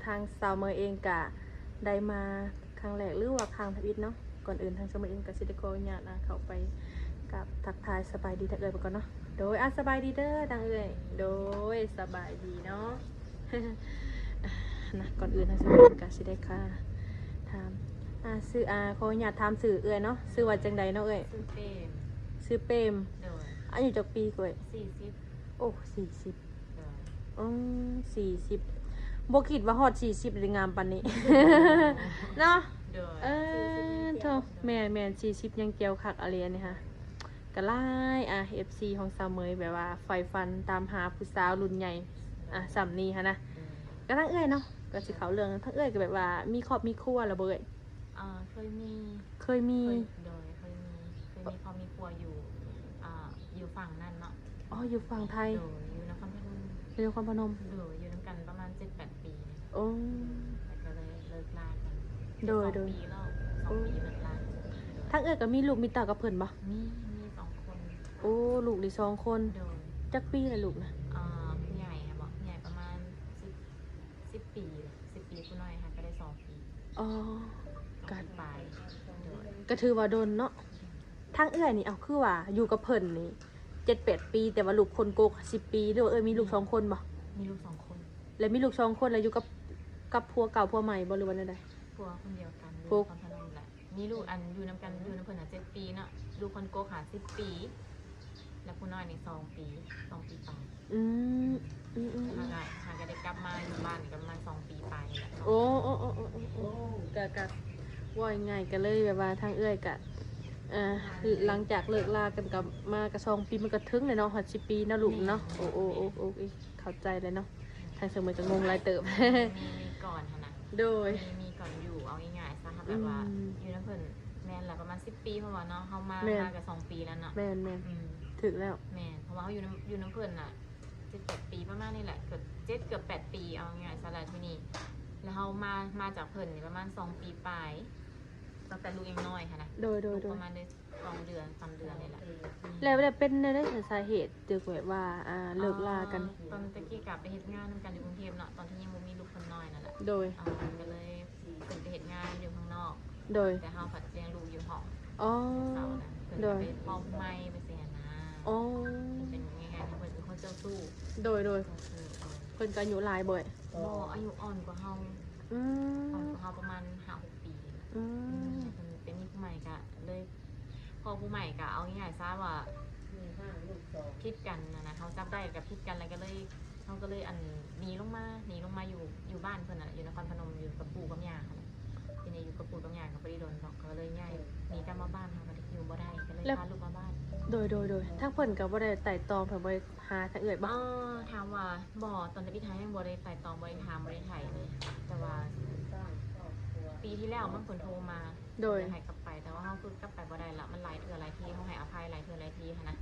ทางสาวเมย์เองกะได้มาครั้งแรกหรือว่าครั้งทวิตเนาะก่อนอื่นทางสาวเมย์เองกะสิได้ขออนุญาตเข้าไปกับทักทายสบายดีทักเอ่ยไปก่อนเนาะโดยสบายดีเด้อดังเอ่ยโดยสบายดีเนาะ นะก่อนอื่นทางสาวเมย์เองกะสิได้ค่ะถามซื้อขออนุญาตถามสื่อเอ่ยเนาะซื้อว่าจังใดเนาะเอ่ยซื้อเปรมซื้อเปรมโดยอายุจักปีกว่า40โอ้40โดย40บ่คิดว่าฮอด40ได้งามปานนี้ เนาะโดยโธ่แม่น40ยังเกี่ยวคักอะไรนี่ค่ะก็หลาย FC ของสาวเมยแบบว่าใฝ่ฝันตามหาผู้สาวรุ่นใหญ่สำนี้ค่ะนะก็ทั้งเอ้ยเนาะก็สิเขาเรื่องทั้งเอ้ยก็แบบว่ามีครอบมีครัวแล้วบ่เอ้ยเคยมี โดยเคยมีพอมีครัวอยู่อยู่ฝั่งนั่นเนาะอยู่ฝั่งไทยโดยอยู่นครพนมอยู่นครพนมโดยอยู่น้ำกันประมาณ 7-8 ปีโอ้แต่ก็เลยเลิกลากันโดยปีแล้ว2 ปีเลิกลาทั้งเอ้ยก็มีลูกมีเต้ากับเพิ่นบ่มี2 คนโอ้ลูกได้2 คนโดยจักปีละลูกนะผู้ใหญ่ค่ะบอกผู้ใหญ่ประมาณ10 ปีผู้น้อยค่ะก็ได้2 ปีการไปโดยก็ถือว่าโดนเนาะทั้งเอื้อยนี่เอาคือว่าอยู่กับเพิ่นนี่7-8 ปีแต่ว่าลูกคนโกก10 ปีหรือว่ามีลูก2 คนบ่มีลูก2 คนแล้วมีลูก2 คนแล้วอยู่กับผัวเก่าผัวใหม่บ่หรือว่าจังได๋ผัวคนเดียวกันลูกคนพนมแหละมีลูกอยู่น้ำกันอยู่น้ำเพิ่น7 ปีเนาะลูกคนโกก10 ปีแล้วผู้น้อยนี่2 ปีไปหาก็ได้กลับมาอยู่บ้านนี่ก็ประมาณ2 ปีไปแหละโอ้กะว่ายังไงก็เลยแบบว่าทางเอื้อยกะหลังจากเลิกลากันกับมากระ2 ปีมันก็ถึงเลยเนาะ10 ปีนะลูกเนาะโอ้เข้าใจเลยเนาะทางเสมอจะงงหลายเติบ มีก่อนนะโดยมีก่อนอยู่เอาง่ายๆซะค่ะแบบว่าอยู่น้ำเพิ่นแม่นละประมาณ10 ปีเพราะว่าเนาะเฮามากับ2 ปีแล้วเนาะแม่นถึงแล้วแม่นเพราะว่าเฮาอยู่น้ำเพิ่นน่ะ7-8 ปีประมาณนี้แหละเกือบ8 ปีเอาง่ายๆซะแล้วที่นี่แล้วเฮามาจากเพิ่นนี่ประมาณ2 ปีปลายตั้งแต่ลูกยังน้อยค่ะนะโดยประมาณได้2 เดือน3 เดือนนี่แหละแล้วเป็นได้สาเหตุเจอแบบว่าเลิกลากันตอนตะกี้กลับไปเฮ็ดงานนำกันอยู่กรุงเทพเนาะตอนที่ยังบ่มีลูกคนน้อยนั่นแหละโดยก็เลยเป็นไปเฮ็ดงานอยู่ข้างนอกโดยแต่เฮาผัดเลี้ยงลูกอยู่ห้องเสานะโดยไปพ่อไม้ไปเสียนะเป็นง่ายๆเพิ่นเป็นคนเจ้าสู้โดยเพิ่นก็อายุหลายบ่อยอายุอ่อนกว่าเฮาประมาณ 5-6 ปีเป็นมีผู้ใหม่ก็เลยพอผู้ใหม่ก็เอาง่ายๆซะว่าคิดกันนะเขาจับได้กับคิดกันแล้วก็เลยเขาก็เลยหนีลงมาอยู่บ้านเพิ่นน่ะอยู่นครพนมอยู่กับปู่กับย่าค่ะทีนี้อยู่กับปู่กับย่าก็บ่ได้โดนดอกก็เลยย้ายหนีกลับมาบ้านเขาก็อยู่บ่ได้ก็เลยพาลูกมาบ้านโดยทั้งเพิ่นก็บ่ได้ไต่ตองเพิ่นบ่ได้หาทางเอื้อยบ่ถามว่าบ่ตอนที่พี่ไทยยังบ่ได้ไต่ตองบ่ได้ถามบ่ได้ไถเลยแต่ว่าปีที่แล้วมันเพิ่นโทรมาโดยให้กลับไปแต่ว่าเฮาคือกลับไปบ่ได้ละมันหลายเทื่อหลายทีเฮาให้อภัยหลายเทื่อหลายทีค่ะนะ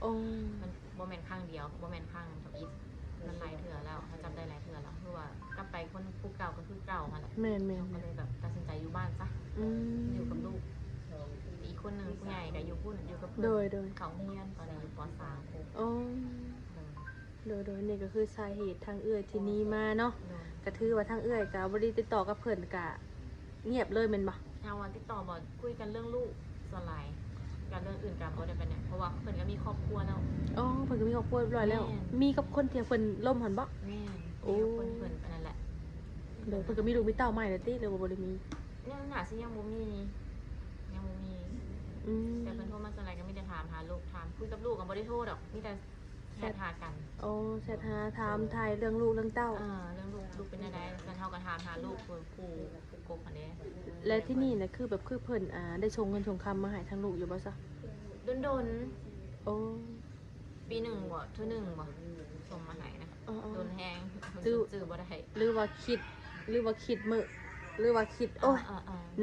มันบ่แม่นครั้งเดียวบ่แม่นครั้งกับอีกมันหลายเทื่อแล้วเขาจำได้หลายเทื่อแล้วคือว่ากลับไปคนผู้เก่าก็คือเก่าหั่นแหละแม่นก็เลยแบบตัดสินใจอยู่บ้านซะอยู่กับลูกอีกคนนึงผู้ใหญ่ก็อยู่กับเพื่อนเขาเรียนตอนนี้อยู่ป.3โดยนี่ก็คือสาเหตุทางเอื้อยที่นี้มาเนาะก็ถือว่าทางเอื้อยก็บ่ได้ติดต่อกับเพิ่นก็เงียบเลยแม่นบ่ทางวันติดต่อบ่คุยกันเรื่องลูกส่วนหลายการเรื่องอื่นกันบ่ได้เป็นเนี่ยเพราะว่าเพิ่นก็มีครอบครัวแล้วเพิ่นก็มีครอบครัวเรียบร้อยแล้วมีกับคนที่เพิ่นล่มหั่นบ่แม่คนเพิ่นอันนั้นแหละเพิ่นก็มีลูกมีเต้าใหม่แล้วติหรือว่าบ่ได้มียังน่าสิยังบ่มีแต่เพิ่นโทรมาส่วนหลายก็มีแต่ถามหาลูกถามคุยกับลูกก็บ่ได้โทรดอกมีแต่แชทหากันแชทหาถามไทยเรื่องลูกเรื่องเต้าเรื่องลูกเป็นจังได๋กันเฮาก็ถามหาลูกครูกบอันนี้และที่นี่น่ะคือแบบคือเพิ่นได้ชงเงินชงคำมาให้ทางลูกอยู่บ่ซะโดนปี1บ่เทื่อนึงบ่ส่งมาให้นะโดนแฮงจื้อบ่ได้หรือว่าคิดมื้อหรือว่าคิด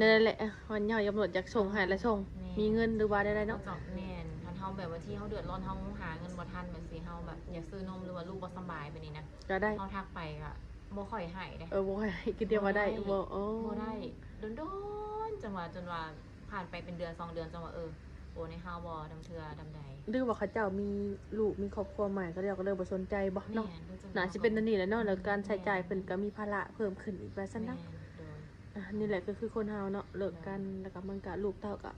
นั่นแหละวันย่อยกำหนดอยากส่งให้แล้วส่งมีเงินหรือว่าได้เนาะแม่นคันเฮาแบบว่าที่เฮาเดือดร้อนเฮาหาเงินบ่ทันแบบสิเฮาแบบอยากซื้อนมหรือว่าลูกบ่สบายแบบนี้นะก็ได้เฮาทักไปก็บ่ค่อยให้เด้บ่ค่อยคิดเดียวว่าได้บ่ได้โดนจนว่าผ่านไปเป็นเดือน2 เดือนจังว่า โอนในเฮาบ่ดำเทือดำใด หรือว่าเขาเจ้ามีลูกมีครอบครัวใหม่ก็เรียกก็เลยบ่สนใจบ่เนาะ แม่รู้จัก น่าสิเป็นอันนี้แหละเนาะแล้วการใช้จ่ายเพิ่นก็มีภาระเพิ่มขึ้นอีกว่าซั่น แม่ เนาะ โดย นี่แหละก็คือคนเฮาเนาะเลิกกันแล้วก็มันก็ลูกเต้าก็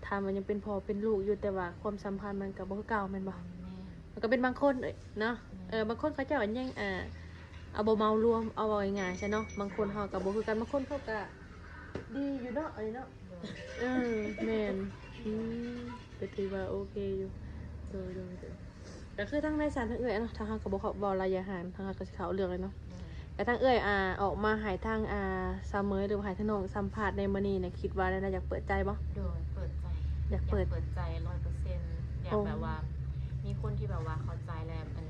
ถ้ามันยังเป็นพ่อเป็นลูกอยู่แต่ว่าความสัมพันธ์มันก็บ่คือเก่าแม่นบ่ แม่ มันก็เป็นบางคนเนาะบางคนเขาเจ้าอันยังเอาบ่เมารวมเอาว่าง่ายๆใช่เนาะบางคนเฮาก็บ่คือกันบางคนเขาก็ดีอยู่เนาะอันนี้เนาะ โดย แม่นก็ถือว่าโอเคอยู่โดยก็คือทั้งในสารทั้งเอื้อยเนาะทางเฮาก็บ่เขาบ่รายอาหารทางเฮาก็สิเข้าเรื่องเลยเนาะ โดย แต่ทางเอื้อยออกมาหายทางซาเมยหรือหายทางน้องสัมภาษณ์ในมื้อนี้เนี่ยคิดว่าได้อยากเปิดใจบ่ โดยเปิดใจ อยากเปิด ใจ100%อยากแบบว่า มีคนที่แบบว่าเข้าใจแล้วมัน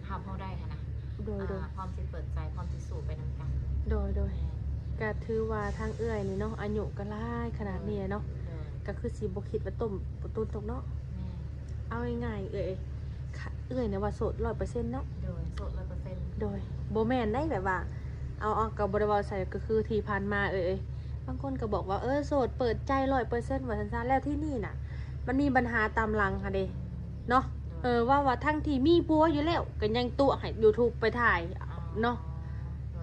ทำเขาได้ค่ะนะ โดย พร้อมสิเปิดใจพร้อมสิสู่ไปนำกัน โดย แม่ ก็ถือว่าทางเอื้อยนี่เนาะอายุก็หลายขนาดนี้เนาะ โดย ก็คือสิบ่คิดว่าต้มบ่ตุนตกเนาะ แม่ เอาง่ายๆเอื้อยค่ะเอื้อยเนี่ยว่าโสด 100% เนาะ โดยโสด100% โดยบ่แม่นได้แบบว่า เอาก็บ่ได้ว่าใส่ก็คือที่ผ่านมาบางคนก็บอกว่าโสดเปิดใจ 100% ว่าซั่นๆแล้วที่นี่น่ะ มันมีปัญหาตามหลังค่ะเด้เนาะว่าทั้งที่มีผัวอยู่แล้วก็ยังตัวให้ YouTube ไปถ่ายเนาะ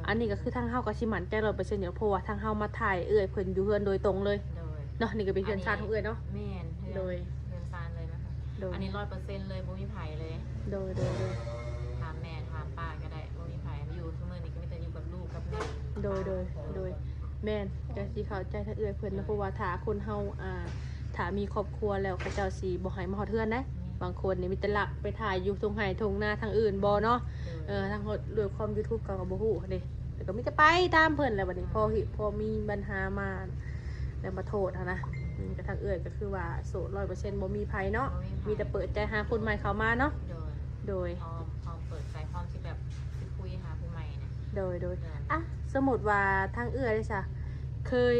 อันนี้ก็คือทางเฮาก็สิมั่นใจ 100% อยู่เพราะว่าทางเฮามาถ่ายเอื้อยเพิ่นอยู่เฮือนโดยตรงเลย โดย เนาะนี่ก็เป็นเฮือนชาติของเอื้อยเนาะ แม่น โดย เรือนซานเลยนะคะ โดย อันนี้ 100% เลยบ่มีไผเลย โดย ถามแม่ถามป้าก็ได้บ่มีไผอยู่ซุมื้อนี้ก็มีแต่อยู่กับลูกกับแม่ โดยแม่นก็สิเข้าใจทางเอื้อยเพิ่นนะเพราะว่าถ้าคนเฮาถ้ามีครอบครัวแล้วเขาเจ้าสิบ่ให้มาฮอดเฮือนนะบางคนนี่มีแต่ลักไปถ่ายอยู่ตรงไห้ตรงหน้าทางอื่นบ่เนาะทางด้วยความ YouTube ก็บ่ฮู้เด้แต่ก็มีแต่ไปตามเพิ่นแหล้วบัดนี้พอมีปัญหามาแล้วมาโทษหั้นนะก็ทางเอื้อยก็คือว่าโสด 100% บ่มีไผเนาะมีแต่เปิดใจหาคนใหม่เข้ามาเนาะ โดย โดย พร้อมเปิดใจพร้อมที่แบบสิคุยหาผู้ใหม่นะ โดยสมมุติว่าทางเอื้อยได้ซะเคย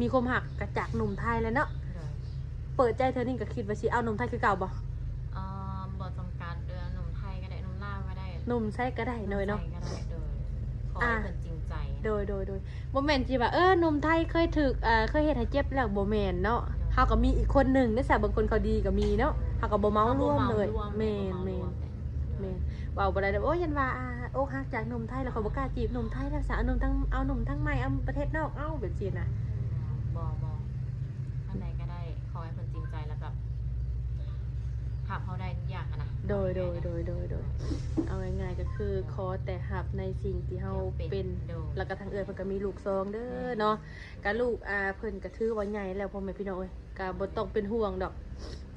มีความหักกะจากหนุ่มไทยแล้วเนาะ โดย เปิดใจเธอนี่ก็คิดว่าสิเอาหนุ่มไทยคือเก่าบ่ บ่จำกัดเดือนหนุ่มไทยก็ได้หนุ่มลาวก็ได้ หนุ่มไทยก็ได้หน่อยเนาะ ไทก็ได้โดยขอให้เพิ่นจริงใจ โดยบ่แม่นสิว่าหนุ่มไทยเคยถูกเคยเฮ็ดให้เจ็บแล้วบ่แม่นเนาะเฮาก็มีอีกคนหนึงเด้อซะบางคนเขาดีก็มีเนาะเฮาก็บ่เมารวมเลยแม่นเว้าบ่ได้โอ้ยยันว่าอกหักจากหนุ่มไทยแล้วเขาบ่กล้าจีบหนุ่มไทยแล้วซะเอาหนุ่มทั้งใหม่เอาประเทศนอกเอาแบบซี่นะ บ่อันใดก็ได้ขอให้เพิ่นจริงใจแล้วแบบถามเขาได้ทุกอย่างอะนะ โดยเอาง่ายๆก็คือขอแต่หับในสิ่งที่เฮาเป็นแล้วก็ทางเอื้อยเพิ่นก็มีลูก2เด้อเนาะก็ลูกเพิ่นก็ถือว่าใหญ่แล้วพ่อแม่พี่น้องก็บ่ต้องเป็นห่วงดอก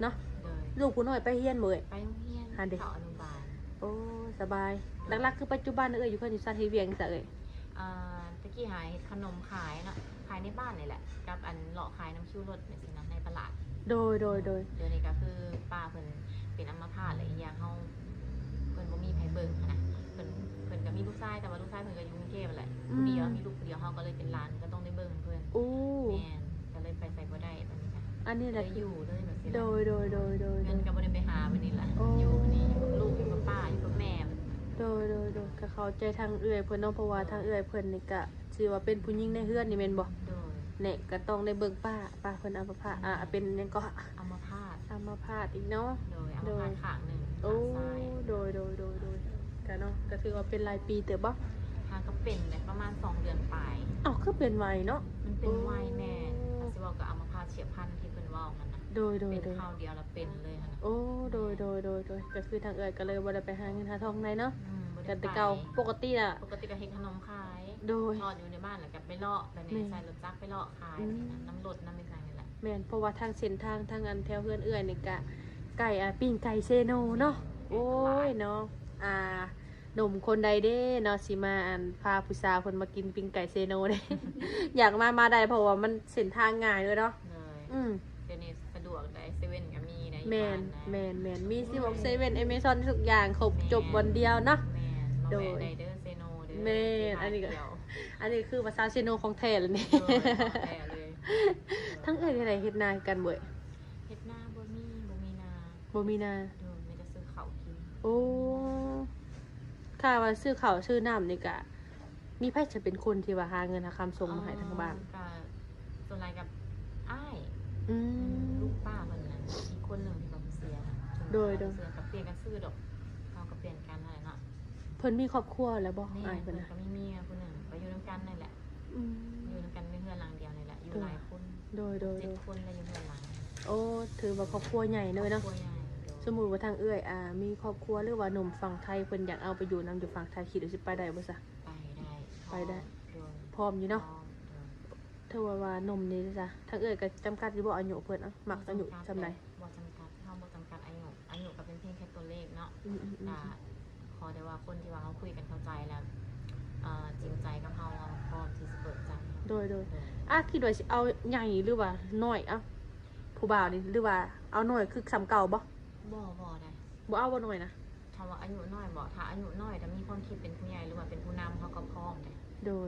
เนาะ โดย ลูกผู้น้อยไปเรียนบ่เอ้ย ไปโรงเรียน หาเด็ก เข้าอนุบาล โอ้สบายหลักๆคือปัจจุบันเอ้ยอยู่เพิ่นอยู่ซาที่เวียงซะเอ้ย ตะกี้หาเฮ็ดขนมขายเนาะขายในบ้านนี่แหละกับอันเลาะขายน้ำคิ้วรถเนี่ยสินะในตลาด โดย เดี๋ยวนี้ก็คือป้าเพิ่นเป็นอัมพาตอะไรอีกอย่างเฮาเพิ่นบ่มีไผเบิ่งหั้นนะเพิ่นก็มีลูกชายแต่ว่าลูกชายเพิ่นก็อยู่กรุงเทพนั่นแหละผู้เดียวมีลูกผู้เดียวเฮาก็เลยเป็นหลานก็ต้องได้เบิ่งเพิ่น อู้ แม่นก็เลยไปใส่บ่ได้บัดนี้จ้ะ อันนี้แห เล ละ ยอยู่เลยแบบนี้ โดย เงินก็บ่ได้ไปหาบัดนี้ล่ะ โอ้ อยู่บัดนี้อยู่กับลูกอยู่กับป้าอยู่กับแม่ โดยก็เข้าใจทางเอื้อยเพิ่นเนาะเพราะว่าทางเอื้อยเพิ่นนี่ก็ชื่อว่าเป็นผู้หญิงในเฮือนนี่แม่นบ่ โดย เนี่ยก็ต้องได้เบิ่งป้าเพิ่นอัมพาตเป็นหยังก็ อัมพาต อัมพาตอีกเนาะ โดยอัมพาตข้างหนึง โอ้ ข้างซ้าย โดยก็เนาะก็ถือว่าเป็นรายปีเติบบ่ ทางก็เป็นเนี่ยประมาณ2 เดือนปลาย อ้าวคือเป็นไวเนาะ มันเป็นไวแม่อาสิเว้ากับอัมพาตเฉียบพลันที่เพิ่นเว้ามันนะ โดย เป็นคราวเดียวแล้วเป็นเลยค่ะนะ โอ้โดยก็คือทางเอื้อยก็เลยบ่ได้ไปหาเงินหาทองในเนาะ บ่ได้ กัน ไป แต่เก่าปกติน่ะ ปกติก็เฮ็ดขนมขาย โดย ทอดอยู่ในบ้านแล้วก็ไปเลาะแบบนี้ใส่รถจักรไปเลาะขายแบบนี้นะน้ำรถน้ำไม่ใส่นี่แหละ แม่นเพราะว่าทางเส้นทางทางอันแถวเฮือนเอื้อยนี่ก็ไก่ปิ้งไก่เซโนเนาะโอ้ยเนาะหนุ่มคนใดเด้เนาะสิมาพาผู้สาวเพิ่นมากินปิ้งไก่เซโนเด้ อยากมาได้เพราะว่ามันเส้นทางง่ายเลยเนาะ เลย อืม เดี๋ยวนี้สะดวกได้เซเว่นก็มีได้อยู่ แม่ บ้าน นนะ มีสิบอกเซเว่นเอเมซอนทุกอย่างครบจบวันเดียวเนาะ แม่น โด โด ย ยไดเดอร์เซโนเด้อ แม่นอันนี้ก็ เดียว อันนี้คือภาษาเซโนของแท้เลยนี่ โดยของแท้เลย ทั้งเอ้ยที่ไหนเฮ็ดนากันเบ่ย เฮ็ดหน้าบ่มีนา บ่มีนา โดยไม่ได้ซื้อข้าวกิน โอ้ค่ะว่าซื้อข้าวซื้อน้ำนี่ก็มีไผจะเป็นคนที่ว่าหาเงินหาคำส่งมาให้ทางบ้าน ก็ส่วนรายกับอ้าย อืม ลูกป้าเพิ่น คนหนึ่งที่แบบเสียนะ โดย เสียกับเปลี่ยนกันซื้อดอกเราก็เปลี่ยนกันอะไรเนาะ เพิ่นมีครอบครัวแล้วบ่ นี่ อ้ายเพิ่ เพิ่ น น น่ะ ก็มีเมียคนหนึ่งไปอยู่ด้วยกันนี่แหละ อืม อยู่ด้วยกันในเรือนหลังเดียวนี่แหละอยู่หลายคน โดย 7 คนแล้วอยู่เรือนหลัง โอ้ถือว่าครอบครัวใหญ่เลยเนาะ ครอบครัวใหญ่ สมมุติว่าทางเอื้อยมีครอบครัวหรือว่าหนุ่มฝั่งไทยเพิ่นอยากเอาไปอยู่นํอยู่ฝั่งไทยคิดว่าสิไปได้บ่ซะ ไปได้ ไปได้ โดย พร้อมอยู่เนาะ พร้อม ถ้าว่าหนุ่มนี่จ้ะทางเอื้อยก็จำกัดอยู่บ่อายุเพิ่นมักอายุซำใด บ่จำกัดเฮาบ่จำกัดอายุก็เป็นเพียงแค่ตัวเลขเนาะ อืม แต่ขอได้ว่าคนที่ว่าเขาคุยกันเข้าใจแล้วจริงใจกับเฮาพร้อมที่จะเปิดใจ โดยคิดว่าสิเอาใหญ่หรือว่าน้อยผู้บ่าวนี่หรือว่าเอาน้อยคือสำเก่าบ่ บ่ได้ บ่เอาบ่น้อยนะ คำว่าอายุน้อยบ่ถ้าอายุน้อยแต่มีความคิดเป็นผู้ใหญ่หรือว่าเป็นผู้นำเขาก็พร้อมเลย โดย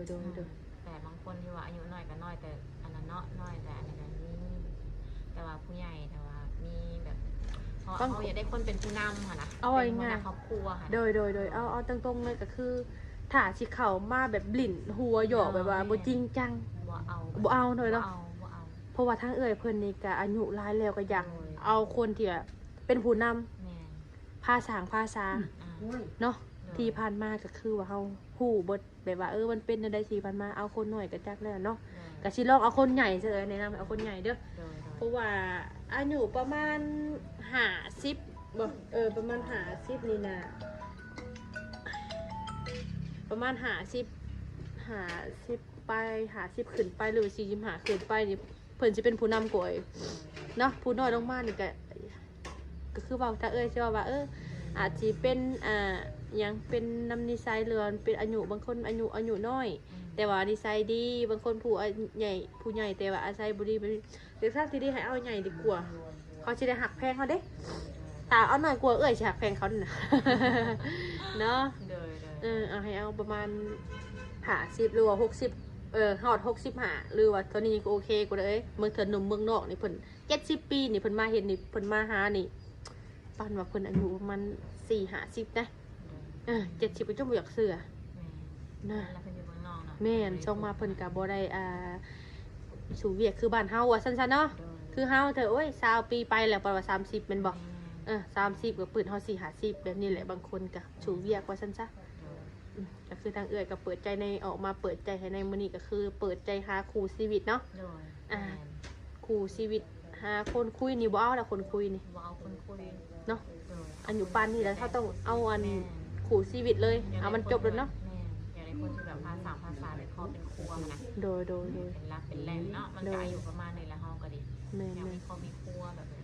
แต่บางคนที่ว่าอายุน้อยก็น้อยแต่อันนั้นเนาะน้อยแต่อันนี้ก็มีแต่ว่าผู้ใหญ่แต่ว่ามีแบบเขาอยากได้คนเป็นผู้นำค่ะนะเป็นหัวหน้าครอบครัวค่ะ โดยเอาตรงๆเลยก็คือถ้าสิเข้ามาแบบบลิ่นหัวหยอกแบบว่าบ่จริงจัง บ่เอา บ่เอาเลยเนาะ บ่เอา เพราะว่าทางเอื้อยเพิ่นนี่ก็อายุหลายแล้วก็อยาก โอ้ย เอาคนที่แบบเป็นผู้นำ แม่น ภาษาเนาะ โดย ที่ผ่านมาก็คือว่าเฮาฮู้เบิดแบบว่ามันเป็นจังได๋สิผ่านมาเอาคนน้อยก็จักแล้วเนาะก็สิลองเอาคนใหญ่ซะเอ้ยแนะนำเอาคนใหญ่เด้อ โดย เพราะว่าอายุประมาณ50บ่ประมาณ50นี่น่ะประมาณ50ไป50ขึ้นไปหรือ45ขึ้นไปนี่เพิ่นสิเป็นผู้นำก่อยเนาะผู้น้อยลงมานี่ก็คือว่าถ้าสิว่าอาจสิเป็นยังเป็นนำนิสัยเรือนเป็นอายุบางคนอายุน้อย แต่ว่านิสัยดีบางคนผู้ใหญ่แต่ว่าอาศัยบ่ดีเด็กสักที่ดีให้เอาใหญ่ดีกว่าเขาสิได้หักแพงเขาเด้ถ้าเอาน้อยกว่าสิหักแพงเขานี่นะ เนาะ โดย เอาให้เอาประมาณ50หรือว่า60ฮอด65หรือว่าตอนนี้ก็โอเคกว่าเด้เมืองเถินหนุ่มเมืองนอกนี่เพิ่น70ปีนี่เพิ่นมาเฮ็ดนี่เพิ่นมาหานี่ปานว่าเพิ่นอายุประมาณ4-50นะ70ก็จนบ่อยากเชื่อนะ แล้วเพิ่นอยู่เมืองนอกเนาะ แม่นช่องมาเพิ่นก็บ่ได้สู่เวียกคือบ้านเฮาว่าซั่นๆเนาะคือเฮาเถอะโอ้ย20ปีไปแล้วประมาณ30แม่นบ่30ก็เปิดเฮา40-50แบบนี้แหละบางคนก็สู่เวียกว่าซั่นซะก็คือทางเอื้อยก็เปิดใจในออกมาเปิดใจให้ในมื้อนี้ก็คือเปิดใจหาคู่ชีวิตเนาะ โดย คู่ชีวิตหาคนคุยนี่บ่เอาละคนคุยนี่ บ่เอาคนคุย เนาะ โดย อันอยู่ปานนี้แล้วเขาต้องเอาคู่ชีวิตเลยเอามันจบแล้วเนาะ แม่อยากได้คนที่แบบภาษาเป็นครอบเป็นครัวนะ โดย เป็นรักเป็นแรงเนาะมันก็อายุประมาณนี้ละเฮาก็ดี แม่ อยาก น มีครอบมีครัวแบบนี้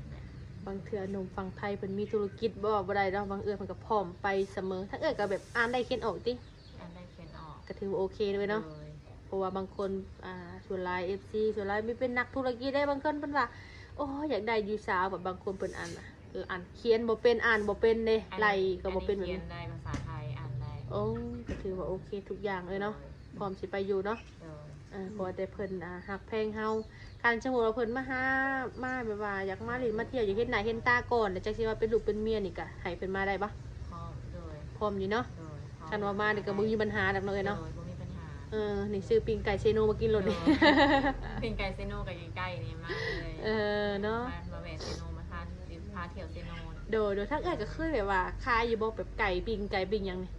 บางเทื่อหนุ่มฝั่งไทยเพิ่นมีธุรกิจบ่ได้เนาะบางเพิ่นก็พร้อมไปเสมอทั้งก็แบบอ่านได้เขียนออกติ อันได้เขียนออก ก็ถือว่าโอเคเลยเนาะเพราะว่าบางคนส่วนหลาย FC ส่วนหลายมีเป็นนักธุรกิจได้บางคนเพิ่นว่าโอ้อยากได้อยู่สาวแบบบางคนเพิ่นอ่านเขียนบ่เป็นอ่านบ่เป็นเด้ไล่ก็บ่เป็นแบบ เขีย นี้ นได้ภาษาไทยอ่านได้ โอ้ก็ถือว่าโอเคทุกอย่างเลยเนาะพร้อมสิไปอยู่เนาะ โดย เพราะว่าแต่เพิ่นฮักแพงเฮาการสมมุติว่าเพิ่นมาแบบว่าอยากมาหรือมาเที่ยวอยากเห็นหน้าเห็นตาก่อนแล้วจักสิว่าเป็นลูกเป็นเมียนี่ก็ให้เพิ่นมาได้บ่ พร้อมโดย พร้อมอยู่เนาะ โดย คันว่ามานี่ก็บ่มีปัญหาดอกเนาะเอ้ยเนาะ โดยบ่มีปัญหา นี่ซื้อปิ้งไก่เซโนมากินโลดนี่ เป็นไก่เซโนกับใกล้ๆนี่มาเลย เนาะ มาแวะเซโนมาทานพาเที่ยวเซโน โดยทั้งเอ้ยก็เคยแบบว่าขายอยู่บ่แบบไก่ปิ้งหยังนี่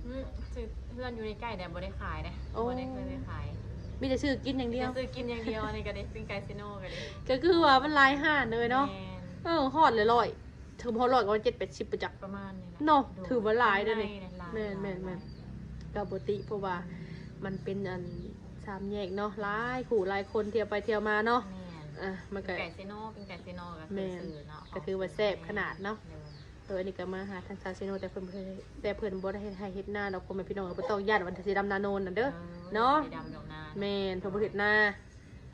ซื้อเพื่อนอยู่ในใกล้แต่บ่ได้ขายนะ โอ้ บ่ได้เคยไปขาย มีแต่ซื้อกินอย่างเดียว ซื้อกินอย่างเดียวนี่ก็ได้เป็นไก่เซโนก็ได้ ก็คือว่ามันหลายห้านเลยเนาะ แม่น ฮอดเลยร้อยถึงฮอดร้อยก็7-80ประจักษ์ ประมาณนี้แหละ เนาะถือว่าหลายเด้อนี่ หลาย แม่นก็ปกติเพราะว่ามันเป็นสามแยกเนาะหลายคู่หลายคนเที่ยวไปเที่ยวมาเนาะ แม่น มันก็ ไก่เซโนเป็นไก่เซโนก็ แม่ คือน ซื้อเนาะ ก็ถือว่าแซ่บขนาดเนาะ อันนี้ก็มาหาทางซาเซโนแต่เพิ่นบ่ได้ให้เฮ็ดหน้าดอกพ่อแม่พี่น้องบ่ต้องย้านวันที่สิดำนาโนนนั่นเด้อเนาะ ไปดำดอกนา แม่นเพิ่นบ่เฮ็ดหน้า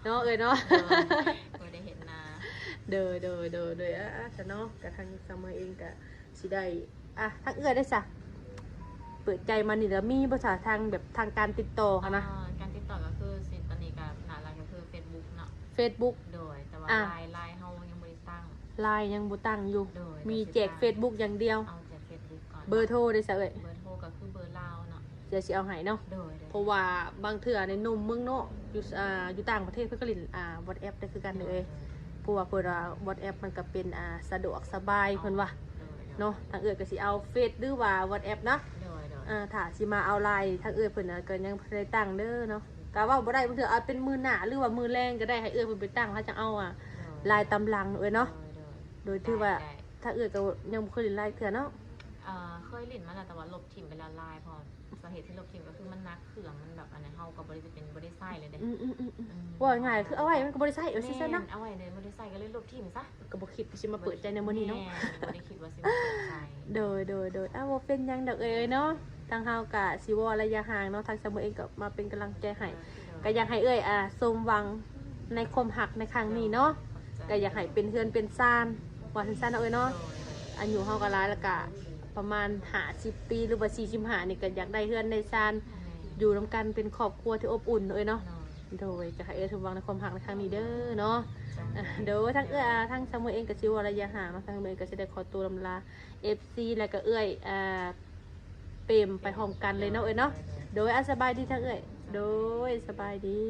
เนาะเอ้ยเนาะ บ่ได้เห็นนา เด้อซะเนาะก็ทางซัมเมอร์เองก็สิได้ทางเอื้อยได้ซะเปิดใจมานี่แล้วมีบ่ซะทางแบบทางการติดต่อค่ะนะ การติดต่อก็คือสิตอนนี้ก็หน้าร้านก็คือ Facebook เนาะ Facebook โดยแต่ว่าไลน์เฮายังบ่ได้ตั้ง LINE ยังบ่ตั้งอยู่ โดย มีแจก Facebook อย่างเดียว เอาจาก Facebook ก่อน เบอร์โทรได้ซะเอ้ย เบอร์โทรก็คือเบอร์ลาวเนาะ เดี๋ยวสิเอาให้เนาะ โดย เพราะว่าบางเทื่อในหนุ่มเมืองเนาะอยู่ต่างประเทศเพิ่นก็เล่นWhatsAppได้คือกันเลย เพราะว่าเพิ่นว่า WhatsApp มันก็เป็นสะดวกสบายเพิ่นว่าเนาะทางเอื้อยก็สิเอาเฟซหรือว่า WhatsApp เนาะถ้าสิมาเอาไลน์ทางเอื้อยเพิ่นน่ะก็ยังบ่ได้ตั้งเด้อเนาะก็เว้าบ่ได้บางเทื่อเอาเป็นมื้อหน้าหรือว่ามื้อแรงก็ได้ให้เอื้อยเพิ่นไปตั้งเขาจะเอาไลน์ตำหลังเอ้ยเนาะโดยที่ว่าถ้าเอื้อยก็ยังบ่เคยเล่นไลน์เทื่อเนาะเคยเล่นมาแล้วแต่ว่าลบทิ่มไปแล้วลายพอสาเหตุที่ลบทิ่มก็คือมันนักเครื่องมันแบบอันนั้นเฮาก็บ่ได้เป็นบ่ได้ใช้เลยเด้ว่าง่ายคือเอาไว้มันก็บ่ได้ใช้ซื่อๆเนาะเอาไว้เลยบ่ได้ใช้ก็เลยลบทิ่มซะก็บ่คิดสิมาเปิดใจในมื้อนี้เนาะบ่ได้คิดว่าสิมาเปิดใจโดยบ่เป็นหยังดอกเอ้ยเนาะทางเฮาก็สิว่าระยะห่างเนาะทางเสมอเองก็มาเป็นกำลังใจให้ก็อยากให้เอ้ยสมหวังในความหักในครั้งนี้เนาะก็อยากให้เป็นเฮือนเป็นซ่านว่าซั่นๆเนาะเอ้ยเนาะอายุเฮาก็หลายแล้วก็ประมาณ50ปีหรือว่า45นี่ก็อยากได้เฮือนในซ่านอยู่นํกันเป็นครอบครัวที่อบอุ่นเอ้ยเนาะโดยก็ให้เอ้ยสมหวังในความหักในครั้งนี้เด้อเนาะเดี๋ยวทั้งทั้งเสมอเองก็สิว่าระยะห่างเนาะทางเมย์ก็สิได้ขอตัวลำลา FC แล้วก็เอ้ยเปรมไปพร้อมกันเลยเนาะเอ้ยเนาะโดยสบายดีทั้งเอ้ยโดยสบายดี